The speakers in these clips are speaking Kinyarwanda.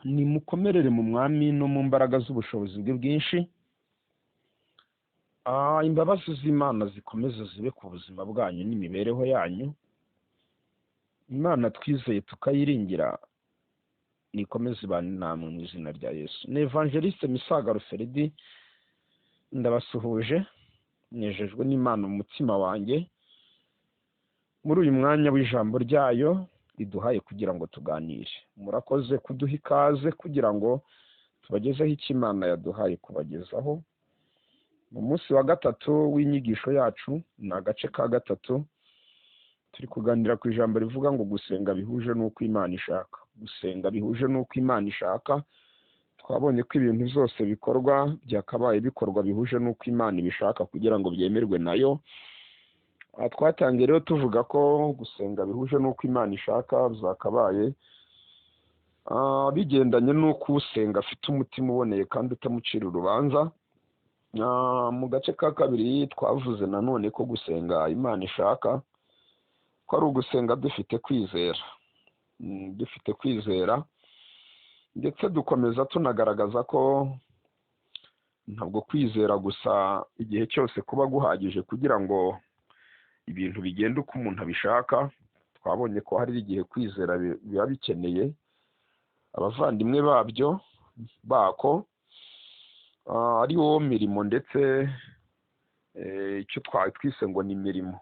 nimukomerere mu mwami no mu mbaraga z'ubushobozi bwe bwinshi. Imbabazi z'Imana zikomeze zibe ku buzima bwanyu n'imibereho yanyu. Imana twizeye tukayiringira nikomeze ibane namwe mu izina rya Yesu. Ni Evangeliste Misagaro Feridi ndabasuhuje, nejejwe n'Imana mu mutima wanjye muri uyu mwanya w'ijambo ryayo riduhaye kugira ngo tuganire. Murakoze kuduha ikaze kugira ngo tubagezeho icyo Imana yaduhaye kubagezaho. Mu munsi wa gatatu w'inyigisho yacu ni agace ka gatatu, turi kuganira ku ijambo rivuga ngo gusenga bihuje n'uko Imana ishaka. Gusenga bihuje n'uko Imana ishaka. Twabonye ko ibintu byose bikorwa byakabaye bikorwa bihuje n'uko Imana ibishaka kugira ngo byemerwe nayo. Twatangiye rero tuvuga ko gusenga bihuje n'uko Imana ishaka byakabaye bigendanye n'uko usenga afite umutima uboneye kandi utamucira urubanza. Mu gace ka kabiri twavuze nanone ko gusenga Imana ishaka ko ari ugusenga dufite kwizera, dufite kwizera, ndetse dukomeza tunagaragaza ko ntabwo kwizera gusa igihe cyose kuba guhagije kugira ngo ibintu bigende uko umuntu abishaka. Twabonye ko hari igihe kwizera biba bikeneye abavandimwe bako ari wo mirimo, ndetse icyo twise ngo ni imirimo,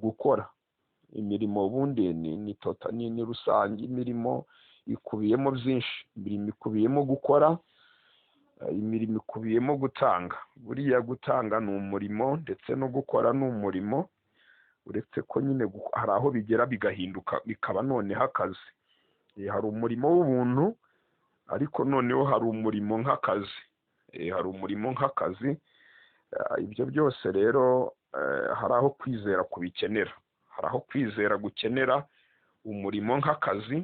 gukora imirimo ubundi ni rusange. Imirimo ikubiyemo byinshi, imirimo ikubiyemo gukora, imirimo ikubiyemo gutanga. Buriya gutanga ni umurimo ndetse no gukora ni umurimo, uretse ko nyine hari aho bigera bigahinduka bikaba noneho akazi. Hari umurimo w'ubuntu, ariko noneho hari umurimo nk'akazi. Hari umurimo nk'akazi. Ibyo byose rero hari aho kwizera kubikenera. Hari aho kwizera gukenera umurimo nk'akazi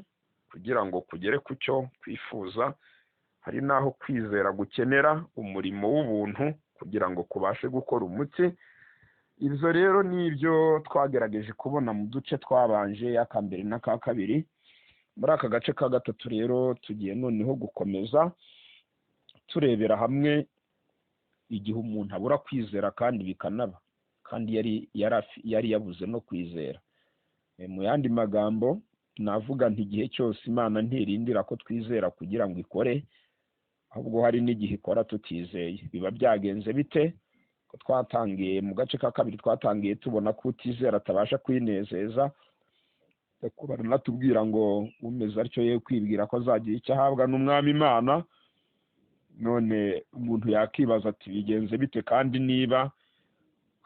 kugira ngo kugere ku cyo twifuza. Hari n'aho kwizera gukenera umurimo w'ubuntu kugira ngo kubashe gukora umuti. Ibyo rero ni ibyo twagerageje kubona mu duce twabanje, aka mbere n'aka kabiri. Muri aka gace ka gatatu rero tugiye noneho gukomeza turebera hamwe igihe umuntu abura kwizera kandi bikanaba, kandi yari yabuze no kwizera. Mu yandi magambo navuga nti igihe cyose Imana ntirindira ko twizera kugira ngo ikore, ahubwo hari n'igihe ikora tutizeye. Biba byagenze bite? Ko twatangiye mu gace ka kabiri twatangiye tubona ko utizera atabasha kwinezeza, kuba natubwira ngo umeze atyo ye kwibwira ko azagira icyo ahabwa n'Umwami Imana. None umuntu yakibaza ati bigenze bite kandi niba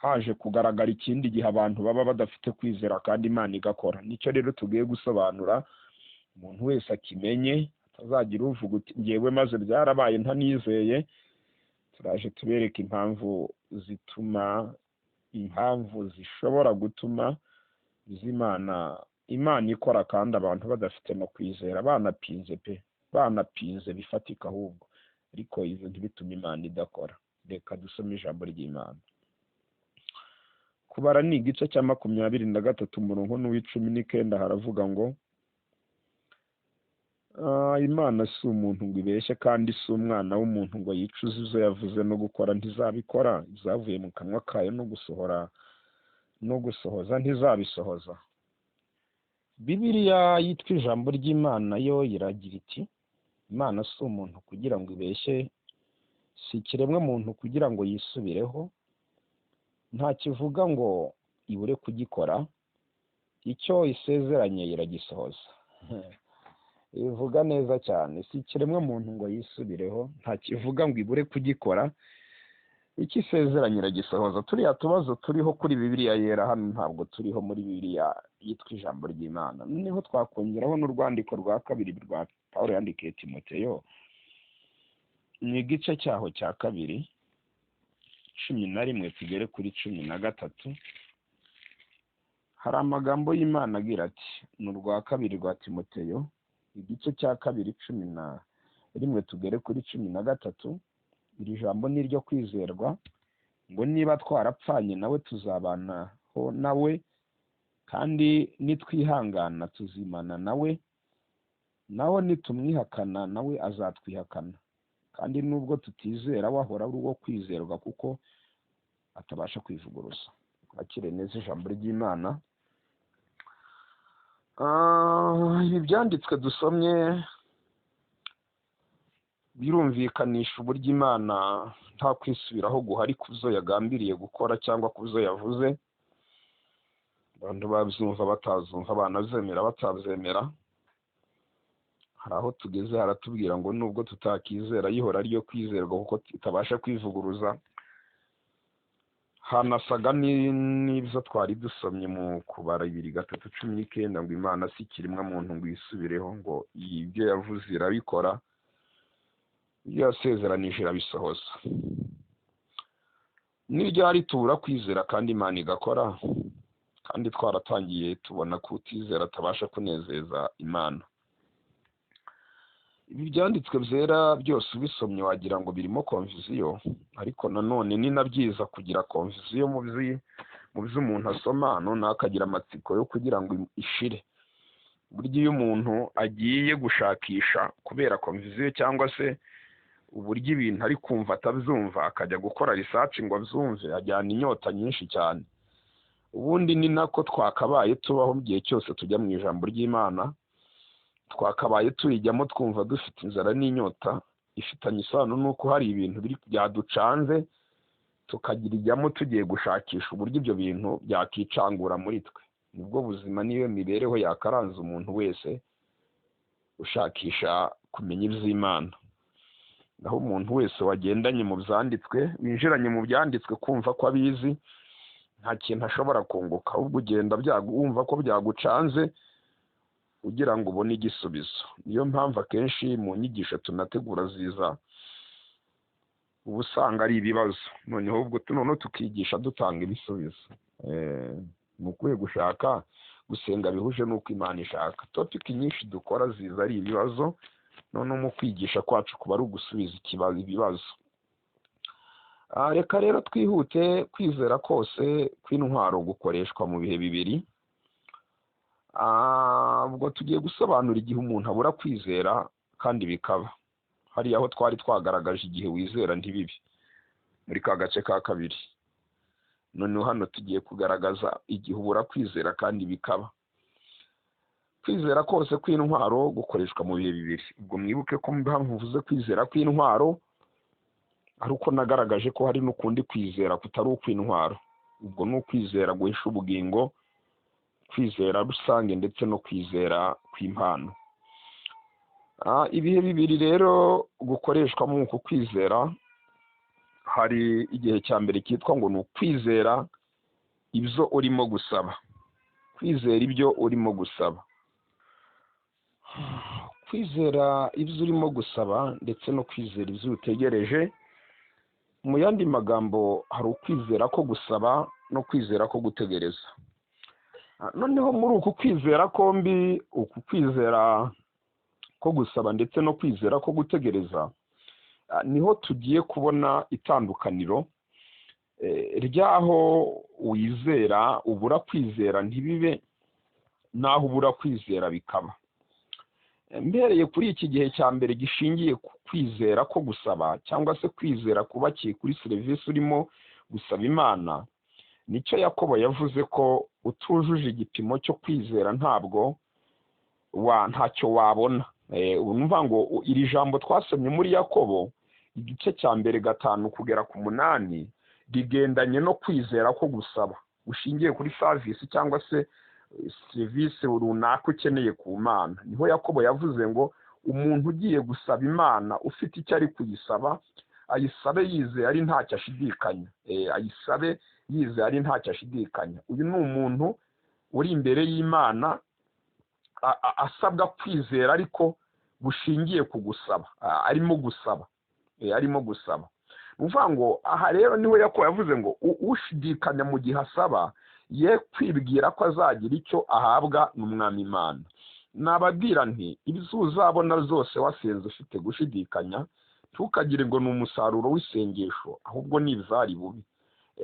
haje kugaragara ikindi gihe abantu baba badafite kwizera kandi Imana igakora? Nicyo rero tugiye gusobanura, umuntu wese akimenye, atazagira uvuga uti ngewe maze byarabaye ntanizeye. Turaje tubereka impamvu zishobora gutuma Imana ikora kandi abantu badafite no kwizera, banapinze bifatika ahubwo, ariko ibyo ntibituma Imana idakora. Reka dusome ijambo ry'Imana. Kubara ni igice cya 23 umurongo n'uw'19 haravuga ngo Imana si umuntu ngo ibeshye, kandi si umwana w'umuntu ngo yicuze izo yavuze no gukora ntizabikora. Izavuye mu kanwa kayo no gusohoza ntizabisohoza. Bibiliya yitwa ijambo ry'Imana yo iragira iti Imana si umuntu kugira ngo ibeshye, si ikiremwa muntu kugira ngo yisubireho. Nta kivuga ngo ibure kugikora, icyo isezeranye iragisohoza. Ivuga neza cyane, si ikiremwa muntu ngo yisubireho, nta kivuga ngo ibure kugikora, icyo isezeranye iragisohoza. Turiya tubazo turiho kuri Bibiliya yera hano ntabwo turiho muri Bibiliya yitwa ijambo ry'Imana. Noneho twakongeraho n'urwandiko rwa kabiri rwa Pawulo yandikiye Timoteyo, mu igice cyaho cya 2:11 tugere kuri 13, hari amagambo y'Imana agira ati, ni urwa kabiri rwa Timoteyo igice cya 2:11 tugere kuri 13. Iri jambo ni iryo kwizerwa, ngo niba twarapfanye nawe tuzabanaho nawe, kandi nitwihangana tuzimana nawe, naho nitumwihakana nawe azatwihakana, kandi nubwo tutizera wahora ari uwo kwizerwa kuko atabasha kwivuguruza. Twakire neza ijambo ry'Imana. Ibi byanditswe dusomye birumvikanisha uburyo Imana nta kwisubiraho guhari ku byo yagambiriye gukora cyangwa ku byo yavuze. Abantu babyumva batazumva, banazemera batabyemera. Hari aho tugeze haratubwira ngo nubwo tutakizera yihora ariyo kwizerwa kuko tutabasha kwivuguruza. Hanasaga n'ibyo twari dusomye mu kubara 2:3-19 ngo Imana si ikiremwa muntu ngo yisubireho, ngo ibyo yavuze irabikora, ibyo yasezeranije irabisohoza. N'iryari tubura kwizera kandi Imana igakora, kandi twaratangiye tubona ko utizera atabasha kunezeza Imana. Ibi byanditswe byera byose ubisomye wagira ngo birimo confusion, ariko nanone ni nabyiza kugira confusion mu byo umuntu asoma, none akagira amatsiko yo kugira ngo ishire. Burya iyo umuntu agiye gushakisha kubera confusion cyangwa se uburyo ibintu ari kumva atabyumva, akajya gukora research ngo abyumve, ajyana inyota nyinshi cyane. Ubundi ni nako twakabaye tubaho mu gihe cyose tujya mu ijambo ry'Imana. Twakabaye turijyamo twumva dufite inzara n'inyota, ifitanye isano nuko hari ibintu byaducanze, tukagirijyamo tugiye gushakisha uburyo ibyo bintu byakicangura muri twe. Nibwo buzima niyo mibereho yakaranze umuntu wese ushakisha kumenya iby'Imana. Naho umuntu wese wagendanye mu byanditswe, winjiranye mu byanditswe kumva ko abizi, nta kintu ashobora kunguka, ahubwo ugenda wumva ko byagucanze ugira ngo ubone igisubizo. Niyo mpamvu akenshi mu nyigisho tunategura ziza uba usanga ari ibibazo, noneho ubwo tukigisha dutanga ibisubizo. Ni ukwiye gushaka gusenga bihuje n'uko Imana ishaka. Topic nyinshi dukora ziza ari ibibazo, noneho mu kwigisha kwacu kuba ari ugusubiza ibibazo. Reka rero twihute. Kwizera kose kw'intwaro gukoreshwa mu bihe bibiri. Ubwo tugiye gusobanura igihe umuntu abura kwizera kandi bikaba. Hariya aho twari twagaragaje igihe wizera ntibibi muri ka gace ka kabiri. Noneho hano tugiye kugaragaza igihe ubura kwizera kandi bikaba. Kwizera kose kw'intwaro gukoreshwa mu bihe bibiri. Ubwo mwibuke ko mvuze kwizera kw'intwaro ari uko nagaragaje ko hari n'ukundi kwizera kutari ukw'intwaro. Ubwo ni ukwizera guhisha ubugingo, kwizera rusange ndetse no kwizera kw'impano. Ibihe bibiri rero gukoreshwa mu uku kwizera. Hari igihe cya mbere cyitwa ngo ni ukwizera ibyo urimo gusaba. Kwizera ibyo urimo gusaba. Kwizera ibyo urimo gusaba ndetse no kwizera ibyo utegereje. Mu yandi magambo hari ukwizera ko gusaba no kwizera ko gutegereza. Noneho muri uku kwizera kombi, uku kwizera ko gusaba ndetse no kwizera ko gutegereza, niho tugiye kubona itandukaniro ry'aho wizera ubura kwizera ntibibe, n'aho ubura kwizera bikaba. Mbereye kuri iki gihe cya mbere gishingiye ku kwizera ko gusaba cyangwa se kwizera kubakiye kuri serivisi urimo gusaba Imana, nicyo Yakobo yavuze ko utujuje igipimo cyo kwizera ntacyo wabona. Urumva ngo iri jambo twasomye muri Yakobo igice cya mbere 5 kugera ku 8 rigendanye no kwizera ko gusaba ushingiye kuri service cyangwa se serivisi runaka ukeneye ku Mana. Niho Yakobo yavuze ngo umuntu ugiye gusaba Imana ufite icyo ari kuyisaba, ayisabe yizeye ari ntacyo ashidikanya. Ayisabe yizeye ari ntacyo ashidikanya. Uyu ni umuntu uri imbere y'Imana asabwa kwizera ariko bushingiye ku gusaba. Arimo gusaba. Uvuga ngo aha rero niho Yakobo yavuze ngo ushidikanya mu gihe asaba ye kwibwira ko azagira icyo ahabwa n'Umwami Imana. Nababwira nti ibyo uzabona zose wasenze ufite gushidikanya, ntukagire ngo ni umusaruro w'isengesho, ahubwo ni ibizari bubi.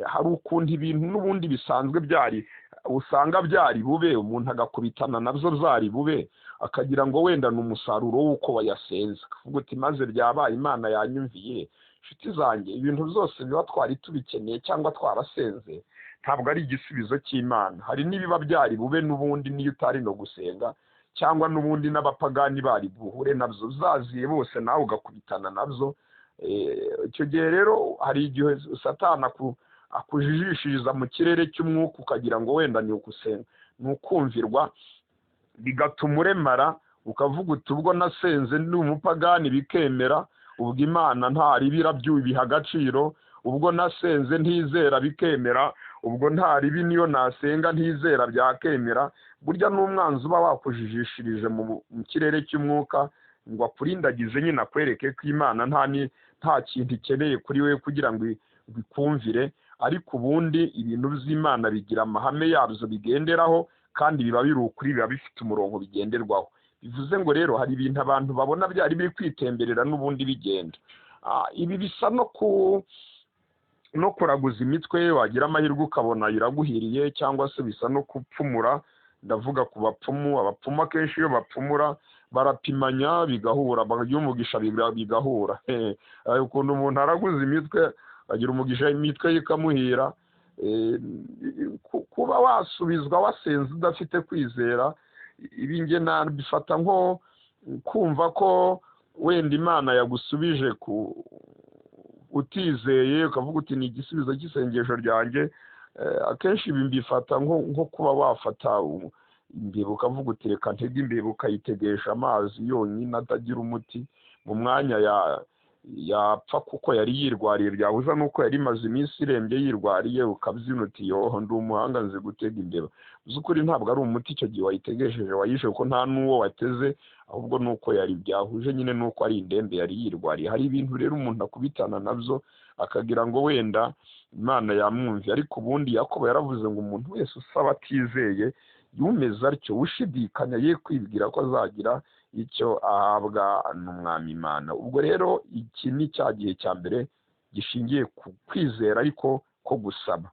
Hari ukuntu ibintu n'ubundi bisanzwe byari usanga byari bube umuntu agakubitana nabyo byari bube akagira ngo wenda ni umusaruro w'uko wayasenze akavuga uti maze byabaye Imana yanyumviye. Inshuti zanjye, ibintu byose biba twari tubikeneye cyangwa twarasenze ntabwo ari igisubizo cy'Imana. Hari n'ibiba byari bube n'ubundi niyo utari no gusenga, cyangwa n'ubundi n'abapagani bari buhure nabyo zaziye bose nawe ugakubitana nabyo. Icyo gihe rero hari igihe Satani akujijishiriza mu kirere cy'umwuka ukagira ngo wenda ni ugusenga, ni ukumvirwa, bigatuma uremara ukavuga uti ubwo nasenze ndi umupagani bikemera, ubwo Imana ntari birabyubiha agaciro, ubwo nasenze ntizera bikemera, ubwo ntari bi niyo nasenga ntizera byakemera. Burya n'umwanzi uba wakujijishirije mu kirere cy'umwuka ngo akurindagize nyine akwereke ko Imana nta kintu ikeneye kuri we kugira ngo bikumvire, ariko ubundi ibintu by'Imana bigira amahame yabyo bigenderaho kandi biba biri ukuri, biba bifite umurongo bigenderwaho. Bivuze ngo rero hari ibintu abantu babona byari biri kwitemberera n'ubundi bigenda. Ibi bisa no kuraguza imitwe, wagira amahirwe ukabona iraguhiriye, cyangwa se bisa no kupfumura. Ndavuga ku bapfumu. Abapfumu akenshi iyo bapfumura barapimanya bigahura, bagira umugisha bigahura. Ukuntu umuntu araguza imitwe agira umugisha imitwe ikamuhira. Kuba wasubizwa wasenze udafite kwizera, ibi nge nabifata nko kumva ko wenda Imana yagusubije utizeye, ukavuga uti ni igisubizo cy'isengesho ryanjye. Akenshi ibi mbifata nko kuba wafata imbeba ukavuga uti reka ntege imbeba ukayitegesha amazi yonyine atagira umuti, mu mwanya yapfa kuko yari yirwariye, byabuza nuko yari imaze iminsi irembye yirwariye, ukabyina uti yoho ndi umuhanga nzi gutega imbeba. Uzukuri ntabwo ari umuti icyo gihe wayitegesheje wayishe, kuko nta n'uwo wateze, ahubwo nuko yari byahuje nyine nuko ari indembe yari yirwariye. Hari ibintu rero umuntu akubitana nabyo akagira ngo wenda Imana yamwumviye, ariko ubundi Yakobo yaravuze ngo umuntu wese usaba atizeye yumeze atyo, ushidikanya ye kwibwira ko azagira icyo ahabwa n'Umwami Imana. Ubwo rero iki ni cya gihe cya mbere gishingiye ku kwizera ariko ko gusaba,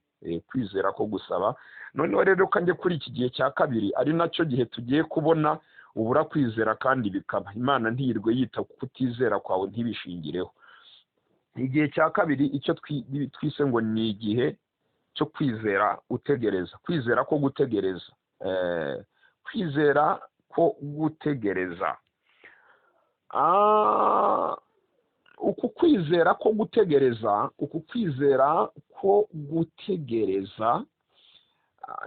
kwizera ko gusaba. Noneho rero kanjye kuri iki gihe cya kabiri, ari nacyo gihe tugiye kubona ubura kwizera kandi bikaba. Imana ntiyirwe yita ku kutizera kwawe ntibishingireho. Igihe cya kabiri icyo twise ngo ni igihe cyo kwizera utegereza, kwizera ko gutegereza, kwizera ko gutegereza. Uku kwizera ko gutegereza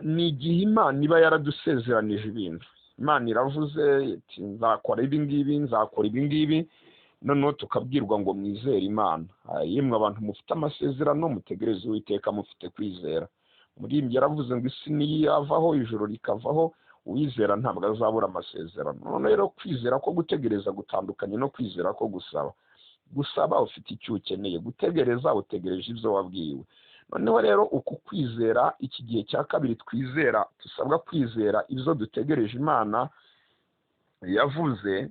ni igihe Imana iba yaradusezeranije ibintu. Imana iravuze iti nzakora ibi ngibi, nzakora ibi ngibi, noneho tukabwirwa ngo mwizere Imana. Yemwe abantu mufite amasezerano mutegereze Uwiteka mufite kwizera. Umuririmbyi yaravuze ngo isi niyavaho ijoro rikavaho, uwizera ntabwo azabura amasezerano. None rero kwizera ko gutegereza gutandukanye no kwizera ko gusaba. Gusaba ufite icyo ukeneye, gutegereza utegereje ibyo wabwiwe. Noneho rero uku kwizera, iki gihe cya kabiri twizera, dusabwa kwizera ibyo dutegereje Imana yavuze,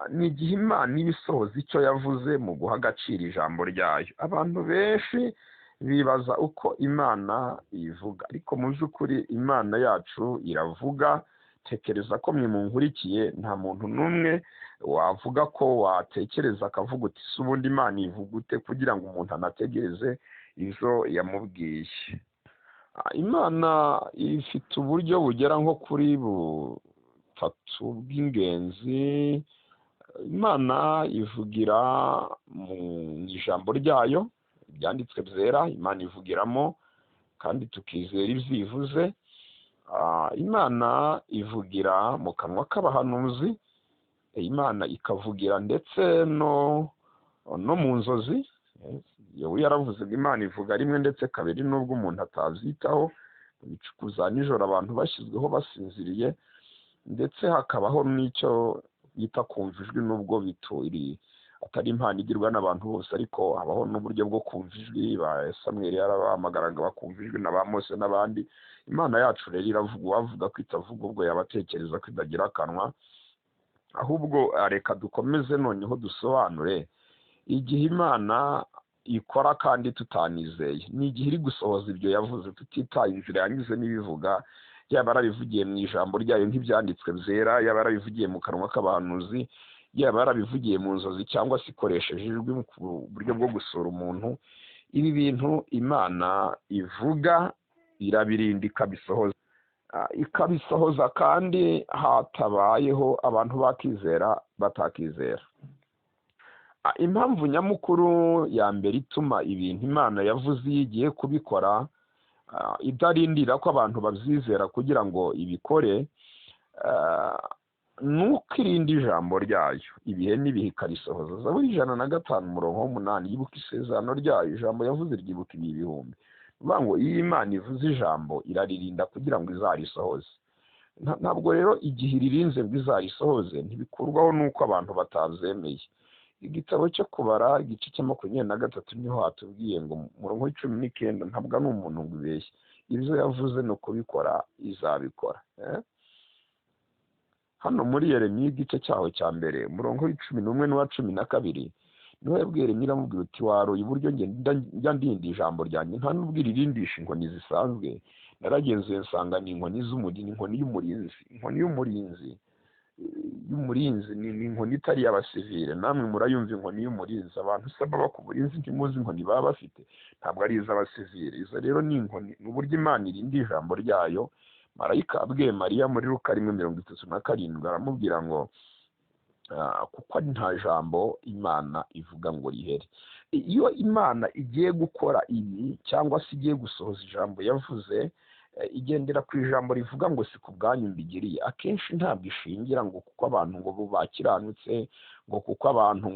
ni igihe Imana iba isohoza icyo yavuze mu guha agaciro ijambo ryayo. Abantu benshi bibaza uko Imana ivuga, ariko mu by'ukuri Imana yacu iravuga. Tekereza ko mwe munkurikiye nta muntu n'umwe wavuga ko watekereza akavuga uti se ubundi Imana ivuga ute, kugira ngo umuntu anategereze izo yamubwiye. Imana ifite uburyo bugera nko kuri butatu bw'ingenzi. Imana ivugira mu ijambo ryayo, ibyanditswe byera Imana ivugiramo kandi tukizera ibyivuze. Imana ivugira mu kanwa k'abahanuzi, Imana ikavugira ndetse no mu nzozi. Yewe yaravuze ngo Imana ivuga rimwe ndetse kabiri nubwo umuntu atazitaho. Mu bicuku za nijoro abantu bashyizweho basinziriye, ndetse hakabaho n'icyo bita kumva ijwi, nubwo atari impano igirwa n'abantu bose, ariko habaho n'uburyo bwo kumva ijwi. Ba Samweli yarabahamagaraga bakumva ijwi, na ba Mose n'abandi. Imana yacu rero iravuga, uwavuga ko itavuga ubwo yabatekereza ko itagira akanwa. Ahubwo reka dukomeze noneho dusobanure igihe Imana ikora kandi tutanizeye. Ni igihe iri gusohoza ibyo yavuze tutitaye inzira yanyuze n'ibivuga, yaba yarabivugiye mu ijambo ryayo nk'ibyanditswe byera, yaba yarabivugiye mu kanwa k'abahanuzi, yaba yarabivugiye mu nzozi cyangwa se ikoresheje ijwi mu buryo bwo gusura umuntu. Ibi bintu Imana ivuga irabirinda ikabisohoza kandi hatabayeho abantu bakizera batakizera. Impamvu nyamukuru ya mbere ituma ibintu Imana yavuze iyo igiye kubikora itarindira ko abantu babyizera kugira ngo ibikore, nuko irinda ijambo ryayo ibihe n'ibihe ikarisohoza. Zaburi 105:8 yibuka isezerano ryayo, ijambo yavuze ryibuka ibi ibihumbi. Bivuga ngo iyo Imana ivuze ijambo iraririnda kugira ngo izarisohoze. Ntabwo rero igihe iririnze ngo izarisohoze ntibikurwaho nuko abantu batabyemeye. Igitabo cyo kubara igice cya 23 niho hatubwiye ngo murongo 19 ntabwo ari umuntu ngo ubeshye, ibyo yavuze no kubikora izabikora. Hano muri Yeremiya igice cyaho cya mbere murongo 11 n'uwa 12 niho yabwiye Yeremiya aramubwira uti waroye iburyo njya ndinda ijambo ryanjye nta n'ubwo irindisha inkoni zisanzwe, naragenzuye nsanga ni inkoni z'umurinzi, inkoni y'umurinzi. Inkoni y'umurinzi ni inkoni itari y'abasivile. Namwe murayumva inkoni y'umurinzi, abantu se baba ku burinzi ntimuzi inkoni baba bafite, ntabwo ari iz'abasivile. Izo rero ni inkoni, ni uburyo Imana irinda ijambo ryayo. Marayika abwiye Mariya muri Luka 1:37 aramubwira ngo kuko nta jambo Imana ivuga ngo rihere. Iyo Imana igiye gukora ibi cyangwa se igiye gusohoza ijambo yavuze, igendera ku ijambo rivuga ngo si ku bwanyu mbigiriye. Akenshi ntabwo ishingira ngo kuko abantu ngo bakiranutse, ngo kuko abantu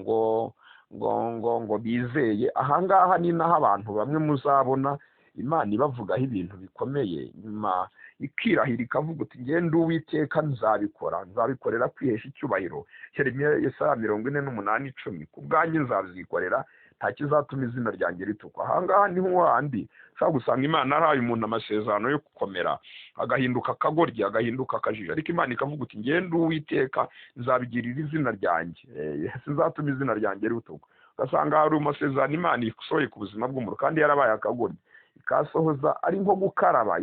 ngo bizeye. Ahangaha ni naho abantu bamwe muzabona Imana ibavugaho ibintu bikomeye, nyuma ikirahira ikavuga uti ngende Uwiteka nzabikorera kwihesha icyubahiro. Yeremiya 48:10 ku bwanyu nzazikorera, nta kizatuma izina ryanjye ritukwa. Ahangaha niho handi ushobora gusanga Imana arahaye umuntu amasezerano yo gukomera, agahinduka akagoryi, agahinduka akajiji, ariko Imana ikavuga uti ngende Uwiteka nzabigirira izina ryanjye, sinzatuma izina ryanjye ritukwa. Ugasanga hari amasezerano Imana isohoye ku buzima bw'umuntu kandi yarabaye akagoryi, ikasohoza ari nko gukaraba,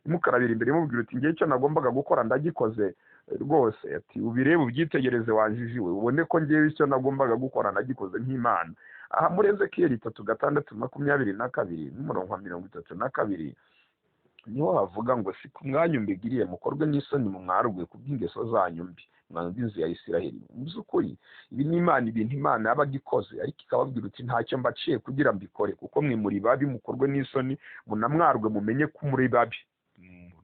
imukarabira imbere imubwira uti ngiye icyo nagombaga gukora ndagikoze rwose, ati ubirebe ubyitegereze wanjijiwe ubone ko ngiye icyo nagombaga gukora ndagikoze nk'Imana. Aha muri Ezekiyeli 3:22 n'umurongo wa 32 niho havuga ngo si ku mwanya mbigiriye mukorwe n'isoni mu mwarugwe ku bw'ingeso zanyu mbi mwanze inzu ya Isiraheli. Mu by'ukuri ibi ni ibintu Imana yabaga ikoze, ariko ikababwira uti ntacyo mbaciye kugira mbikore, kuko mwe muri babi mukorwe n'isoni munamwarwe mumenye ko muri babi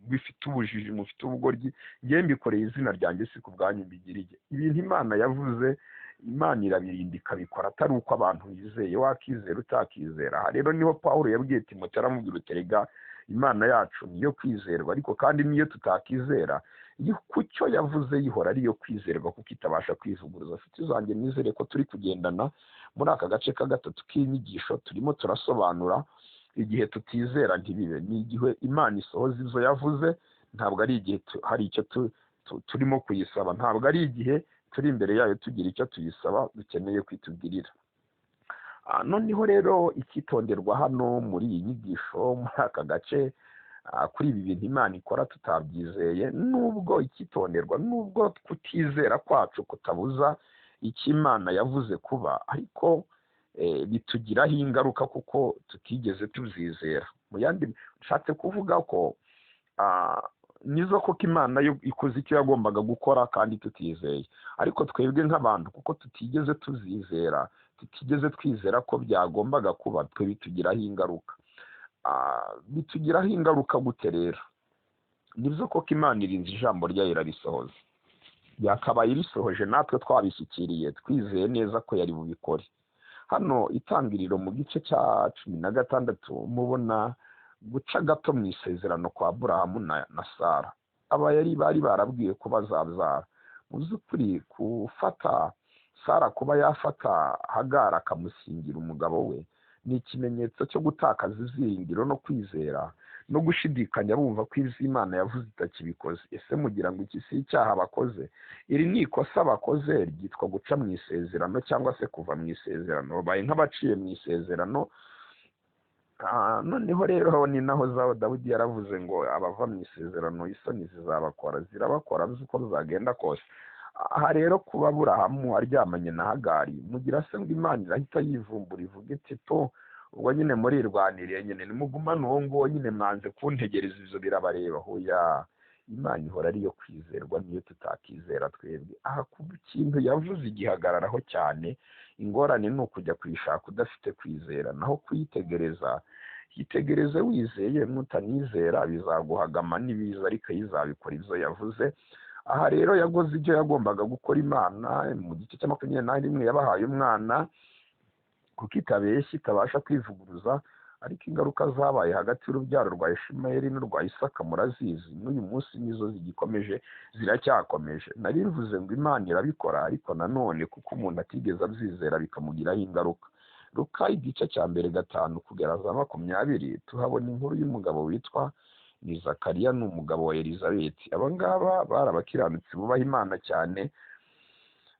bifite ubujiji mufite ubugoryi, ngiye mbikoreye izina ryanjye si ku bwanyu mbigiriye. Ibintu Imana yavuze Imana irabirinda ikabikora, atari uko abantu bizeye, wakizera utakizera. Aha rero niho Pawulo yabwiye Timoteyo aramubwira uti erega Imana yacu niyo kwizerwa, ariko kandi niyo tutakizera ku cyo yavuze yihora ariyo kwizerwa kuko itabasha kwivuguruza. Nshuti zanjye nizere ko turi kugendana muri aka gace ka gatatu k'inyigisho turimo turasobanura igihe tutizera ntibibe. Ni igihe Imana isohoza ibyo yavuze, ntabwo ari igihe hari icyo turimo kuyisaba, ntabwo ari igihe turi imbere yayo tugira icyo tuyisaba dukeneye kwitubwirira. Noneho rero icyitonderwa hano muri iyi nyigisho muri aka gace kuri ibi bintu Imana ikora tutabyizeye, nubwo icyitonderwa, nubwo kutizera kwacu kutabuza icyo Imana yavuze kuba, ariko bitugiraho ingaruka kuko tutigeze tubyizera. Mu yandi nshatse kuvuga ko nizo koko Imana yo ikoze icyo yagombaga gukora kandi tutizeye, ariko twebwe nk'abantu kuko tutigeze tuzizera, tutigeze twizera ko byagombaga kuba, twe bitugiraho ingaruka. Bitugiraho ingaruka gute rero? Nizo koko Imana irinze ijambo ryayo irarisohoza, yakabaye irisohoje natwe twabishyikiriye twizeye neza ko yari bubikore. Hano itangiriro mu gice cya 16 mubona guca gato mu isezerano kwa Aburahamu na Sara. Bari barabwiye ko bazabyara. Mu by'ukuri gufata Sara kuba yafata Hagara akamusingira umugabo we ni ikimenyetso cyo gutakaza izingiro no kwizera. no gushidikanya bumva ko ibyo Imana yavuze itakibikoze. Ese mugira ngo iki si icyaha bakoze? Iri ni ikosa bakoze ryitwa guca mu isezerano cyangwa se kuva mu isezerano, babaye nk'abaciye mu isezerano. Noneho rero ni naho Dawidi yaravuze ngo abava mu isezerano isoni zirabakora uko zagenda kose. Aha rero kuba Aburahamu aryamanye na Hagari, mugira se ngo Imana irahita yivumbura ivuga iti ubwo nyine murirwaniriye nyine nimugumane uwo nguwo nyine mwanze kuntegereza ibyo birabareba. Hoya, Imana ihora ariyo kwizerwa niyo tutakizera twebwe. Aha ku kintu yavuze igihagararaho cyane, ingorane ni ukujya kuyishaka udafite kwizera, naho kuyitegereza yitegereze wizeye, nutanizera bizaguhagama n'ibiza, ariko yizabikora ibyo yavuze. Aha rero yagoze ibyo yagombaga gukora. Imana mu gice cya 21 yabahaye umwana kuko itabeshya itabasha kwivuguruza, ariko ingaruka zabaye hagati y'urubyaro rwa Ishimayeli n'urwa Isaka murazizi, n'uyu munsi nizo zigikomeje, ziracyakomeje. Nari bivuze ngo Imana irabikora, ariko nanone kuko umuntu atigeze abyizera bikamugiraho ingaruka. Luka igice cya 5 kugera za 20 tuhabona inkuru y'umugabo witwa ni Zakariya, ni umugabo wa Elizabeti. Aba ngaba bari abakiranutsi bubaha Imana cyane,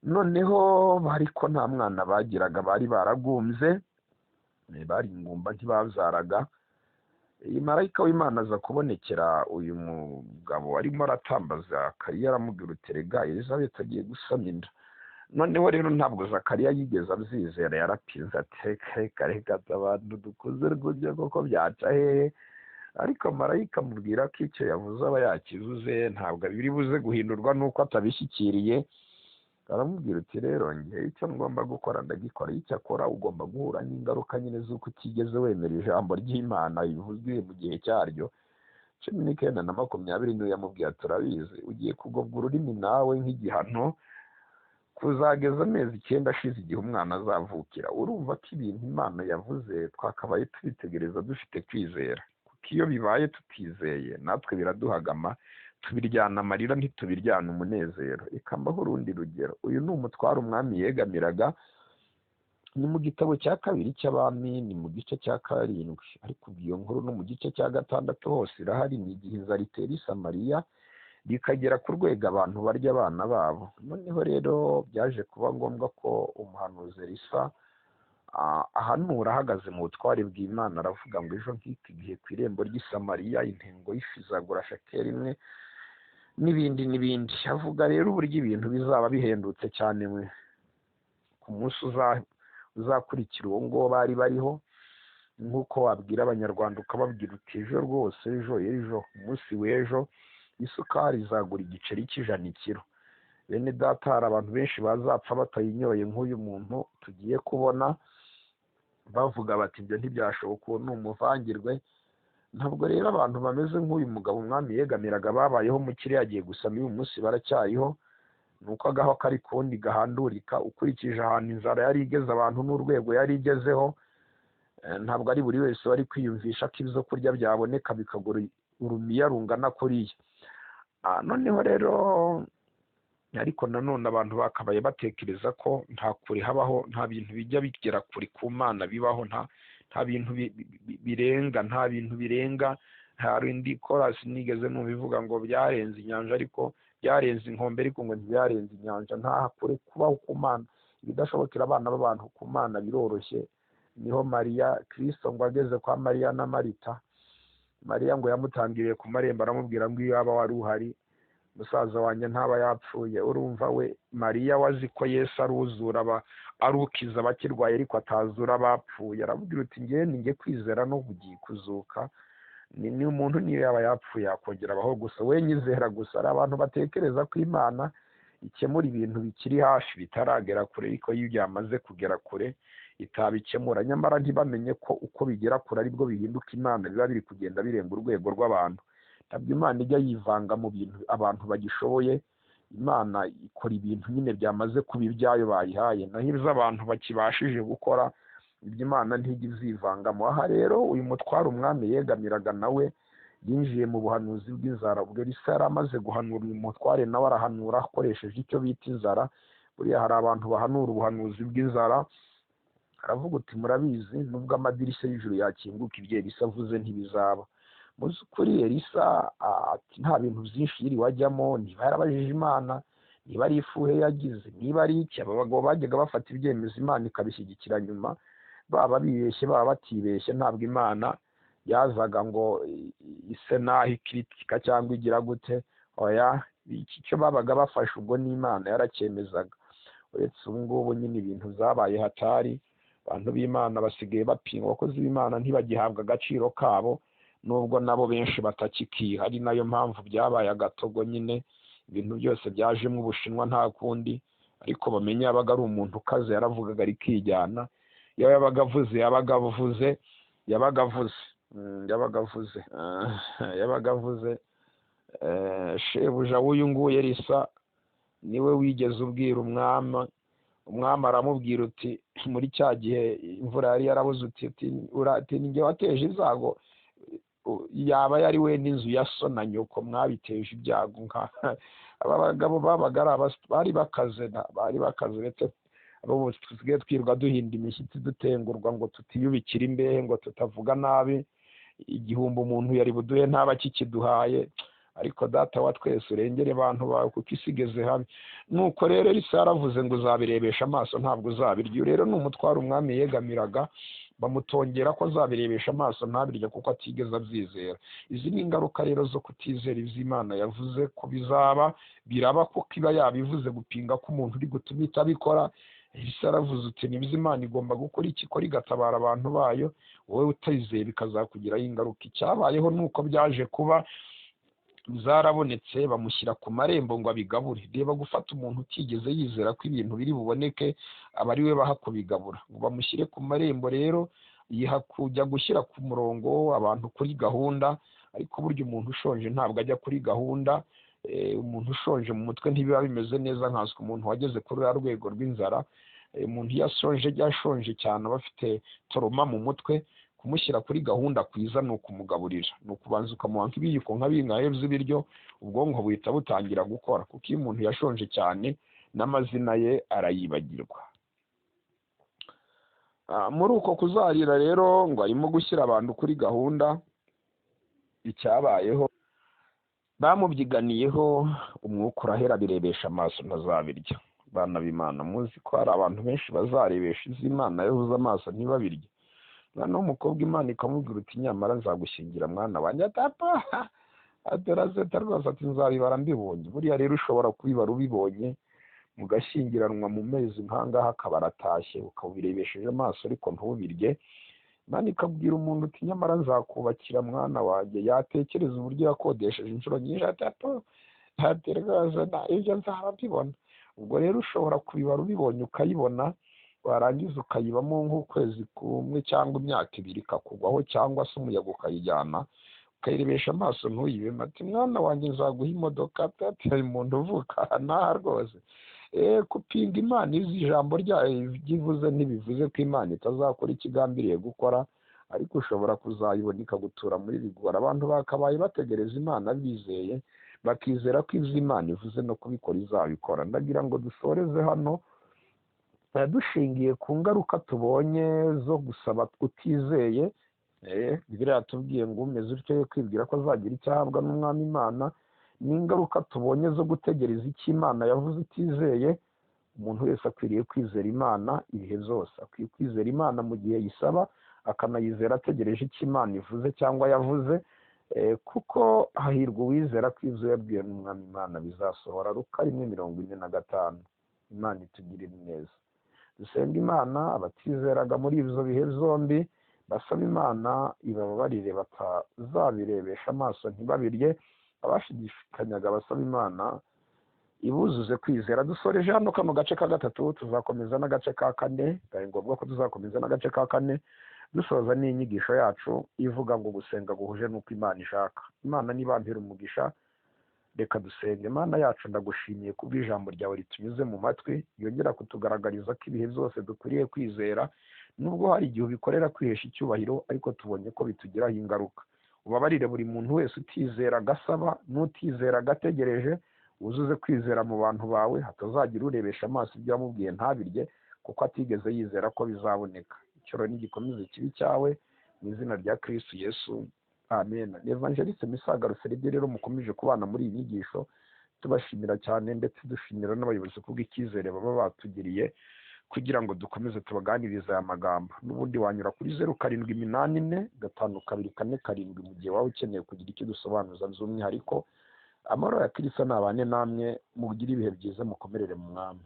noneho ariko nta mwana bagiraga, bari baragumbye, bari ingumba ntibabyaraga. Marayika w'Imana aza kubonekera uyu mugabo arimo aratambaza Zakariya, aramubwira uti rega Elizabeti agiye gusama inda. Noneho rero ntabwo Zakariya yigeze abyizera, yarapinze ati reka abantu dukuze rw'ibyo koko byaca hehe. Ariko marayika amubwira ko icyo yavuze aba yakivuze, ntabwo biri buze guhindurwa nuko atabishyikiriye. Aramubwira uti rero njye icyo ngomba gukora ndagikora, icyo akora ugomba guhura n'ingaruka nyine z'uko utigeze wemera ijambo ry'Imana bivuzwe mu gihe cyaryo. 19 na 20 niyo yamubwiye turabizi, ugiye kugobwa ururimi nawe nk'igihano kuzageza amezi 9 ashize igihe umwana azavukira. Urumva ko ibintu Imana yavuze twakabaye tubitegereza dufite kwizera, kuko iyo bibaye tutizeye natwe biraduhagama, tubiryana amarira ntitubiryana umunezero. Reka mbaho urundi rugero. Uyu ni umutwaro umwami yegamiraga, ni mu gitabo cya 2 cy'Abami, ni mu gice cya 7, ariko iyo nkuru no mu gice cya 6 hose irahari. Ni igihe inzara itera i Samariya bikagera ku rwego abantu barya abana babo. Noneho rero byaje kuba ngombwa ko umuhanuzi Elisa ahanura ahagaze mu butware bw'Imana, aravuga ngo ejo nk'iki gihe ku irembo ry'i Samariya intengo y'ifu izagura shekeli 1 n'ibindi. Avuga rero uburyo ibintu bizaba bihendutse cyane ku munsi uzakurikira uwo ngo bari bariho, nk'uko wabwira abanyarwanda ukababwira uti ejo rwose ejo umunsi w'ejo isukari izagura igiceri cy'ijana ikiro. Bene data, hari abantu benshi bazapfa batayinyoye nk'uyu muntu tugiye kubona, bavuga bati ibyo ntibyashoboka, uwo ni umuvangirwe. Ntabwo rero abantu bameze nk'uyu mugabo umwami yegamiraga babayeho mu kirere agiye gusama, uyu munsi baracyariho, nuko agaho kari kundi gahandurika. Ukurikije ahantu inzara yari igeze abantu n'urwego yari igezeho, ntabwo ari buri wese wari kwiyumvisha ko ibyo kurya byaboneka bikagura urumiya rungana kuriya. Noneho rero ariko nanone abantu bakabaye batekereza ko nta kure habaho, nta bintu bijya bigera kure ku Mana bibaho, nta bintu birenga. Hari indi korasi nigeze nubivuga ngo byarenze inyanja, ariko byarenze inkombe, ariko ngo ntibyarenze inyanja. Nta kure kubaho ku Mana, ibidashobokera abana b'abantu ku Mana biroroshye. Niho Mariya Kristo ngo ageze kwa Mariya na Marita, Mariya ngo yamutangiriye ku marembo aramubwira ngo iyo yaba wari uhari musaza wanjye ntaba yapfuye. Urumva we Mariya wazi ko Yesu aruzura arukiza abakirwaye ariko atazura abapfuye, aravugira uti njye kwizera no kugiye kuzuka. Ni umuntu niyo yaba yapfuye yakongera abaho, gusa we nyizera gusa. Ari abantu batekereza ko Imana ikemura ibintu bikiri hafi bitaragera kure, ariko iyo byamaze kugera kure itabikemura. Nyamara ntibamenye ko uko bigera kure aribwo bihinduka Imana, biba biri kugenda birenga urwego rw'abantu. Ntabwo Imana ijya yivanga mu bintu abantu bagishoboye. Imana ikora ibintu nyine byamaze kuba ibyayo bayihaye, naho ibyo abantu bakibashije gukora ibyo Imana ntijya izivangamo. Aha rero uyu mutwaro umwami yegamiraga nawe yinjiye mu buhanuzi bw'inzara. Ubwo Elisa yari amaze guhanura, uyu mutware nawe arahanura akoresheje icyo bita inzara. Buriya hari abantu bahanura ubuhanuzi bw'inzara, aravuga uti murabizi nubwo amadirishya y'ijuru yakinguka ibyo Elisa avuze ntibizaba. mu by'ukuri Elisa nta bintu byinshi yiriwe ajyamo, niba yarabajije Imana, niba ari ifuhe yagize, niba ari iki. Aba bagabo bajyaga bafata ibyemezo Imana ikabishyigikira nyuma, baba bibeshye baba batibeshye. Ntabwo Imana yazaga ngo ise naho ikritika cyangwa igira gute, oya, iki cyo babaga bafashe ubwo n'Imana yaracyemezaga. Uretse ubu ngubu nyine ibintu zabaye hatari, abantu b'Imana basigaye bapinga, abakozi b'Imana ntibagihabwa agaciro kabo, nubwo nabo benshi batakikiha. Ari nayo mpamvu byabaye agatogo nyine, ibintu byose byajemo Ubushinwa nta kundi. Ariko bamenye yabaga ari umuntu ukaze, yaravugaga rikijyana. Iyo yabaga avuze shebuja w'uyu nguyu Elisa niwe wigeze ubwira umwami aramubwira uti muri cya gihe imvura yari yarabuze, uti ni njye wateje ibyago, yaba yari we n'inzu ya so na nyoko mwabiteje ibyago. Aba bagabo babaga bari bakaze uretse abo tusigaye twirwa duhinda imishyitsi dutengurwa ngo tutiyubikira imbehe, ngo tutavuga nabi igihumbi umuntu yari buduhe ntaba kikiduhaye. Ariko data wa twese urengere abantu bawe kuko isi igeze habi. Nuko rero Elisa yaravuze ngo uzabirebesha amaso ntabwo uzabirya. Rero ni umutwaro umwami yegamiraga, bamutongera ko azabirebesha amaso ntabirya kuko atigeze abyizera. Izi ni ingaruka rero zo kutizera iby'Imana yavuze ko bizaba, biraba kuko iba yabivuze, gupinga ko umuntu uri gutuma itabikora. Elisa yaravuze uti nibyo Imana igomba gukora iki, ikora igatabara abantu bayo, wowe utayizeye bikazakugiraho ingaruka. Icyabayeho nuko byaje kuba zarabonetse bamushyira ku marembo ngo abigabure. Reba gufata umuntu utigeze yizera ko ibintu biri buboneke aba ari we baha kubigabura, ngo bamushyire ku marembo. Rero yiha kujya gushyira ku murongo abantu kuri gahunda, ariko burya umuntu ushonje ntabwo ajya kuri gahunda. Umuntu ushonje mu mutwe ntibiba bimeze neza nkaswe umuntu wageze kuri uriya rwego rw'inzara. Umuntu iyo ashonje cyane aba afite toroma mu mutwe. Kumushyira kuri gahunda kwiza ni ukumugaburira, ni ukubanza ukamuha nk'ibiyiko nka bingahe by'ibiryo, ubwonko buhita butangira gukora. Kuko iyo umuntu yashonje cyane n'amazina ye arayibagirwa. Muri uko kuzarira rero ngo arimo gushyira abantu kuri gahunda, icyabayeho bamubyiganiyeho, umwuka urahera birebesha amaso ntazabirya. Bana b'Imana, muzi ko hari abantu benshi bazarebesha iby'Imana yavuze amaso ntibabirye. Mwana w'umukobwa Imana ikamubwira uti nyamara nzagushyingira mwana wanjye, atapa aterazeta rwose ati nzabibara mbibonye. Buriya rero ushobora kubibara ubibonye, mugashyingiranwa mu mezi nkangaha akaba aratashye, ukabirebesheje amaso ariko ntubirye. Imana ikabwira umuntu uti nyamara nzakubakira mwana wanjye. Yatekereza uburyo yakodesheje inshuro nyinshi, atapa rwose ibyo nzaba mbibona. Ubwo rero ushobora kubibara ubibonye ukayibona, warangiza ukayibamo nk'ukwezi kumwe cyangwa imyaka ibiri ikakugwaho, cyangwa se umuyaga ukayijyana, ukayirebesha amaso ntuyibemo. Ati mwana wanjye nzaguha imodoka, atari umuntu uvuka naha rwose. Kupinga Imana izi ijambo ryayo byivuze ntibivuze ko Imana itazakora ikigambiriye gukora, ariko ushobora kuzayibona ikagutura muri rigora. Abantu bakabaye bategereza Imana bizeye, bakizera ko ibyo Imana ivuze no kubikora izabikora. Ndagira ngo dusoreze hano dushingiye ku ngaruka tubonye zo gusaba utizeye. Bibiliya yatubwiye ngo umeze utyo yo kwibwira ko azagira icyo ahabwa n'umwami Imana. N'ingaruka tubonye zo gutegereza icyo Imana yavuze utizeye. Umuntu wese akwiriye kwizera Imana ibihe byose. Akwiye kwizera Imana mu gihe yisaba, akanayizera ategereje icyo Imana ivuze cyangwa yavuze, kuko hahirwa uwizera ko ibyo yabwiwe n'umwami Imana bizasohora. Luka 1:45. Imana itugirire neza. Dusenga Imana abatizeraga muri ibyo bihe byombi, basaba Imana ibababarire batazabirebesha amaso ntibabirye. Abashidikanyaga basaba Imana ibuzuze kwizera. Dusoreje hano kano gace ka gatatu, tuzakomeza n'agace ka kane. Bibaye ngombwa ko tuzakomeza n'agace ka kane, dusoza n'inyigisho yacu ivuga ngo gusenga guhuje n'uko Imana ishaka. Imana nibampira umugisha. Reka dusenge. Imana yacu, ndagushimiye kubw'ijambo ryawe ritunyuze mu matwi, yongera kutugaragariza ko ibihe byose dukwiriye kwizera, nubwo hari igihe ubikorera kwihesha icyubahiro, ariko tubonye ko bitugiraho ingaruka. Ubabarire buri muntu wese utizera agasaba n'utizera agategereje, wuzuze kwizera mu bantu bawe, hatazagira urebesha amaso ibyo wamubwiye ntabirye, kuko atigeze yizera ko bizaboneka. Icyoro n'igikomeze kibi cyawe, mu izina rya Kristo Yesu, amen. Ni Evangeliste Misagaro Feride rero mukomeje kubana muri iyi nyigisho, tubashimira cyane ndetse dushimira n'abayobozi kubw'icyizere baba batugiriye kugira ngo dukomeze tubaganirize aya magambo. N'ubundi wanyura kuri 07845247 mu gihe waba ukeneye kugira icyo dusobanuza by'umwihariko. Amahoro ya Kristo nabane namwe, mugire ibihe byiza, mukomerere mu mwami.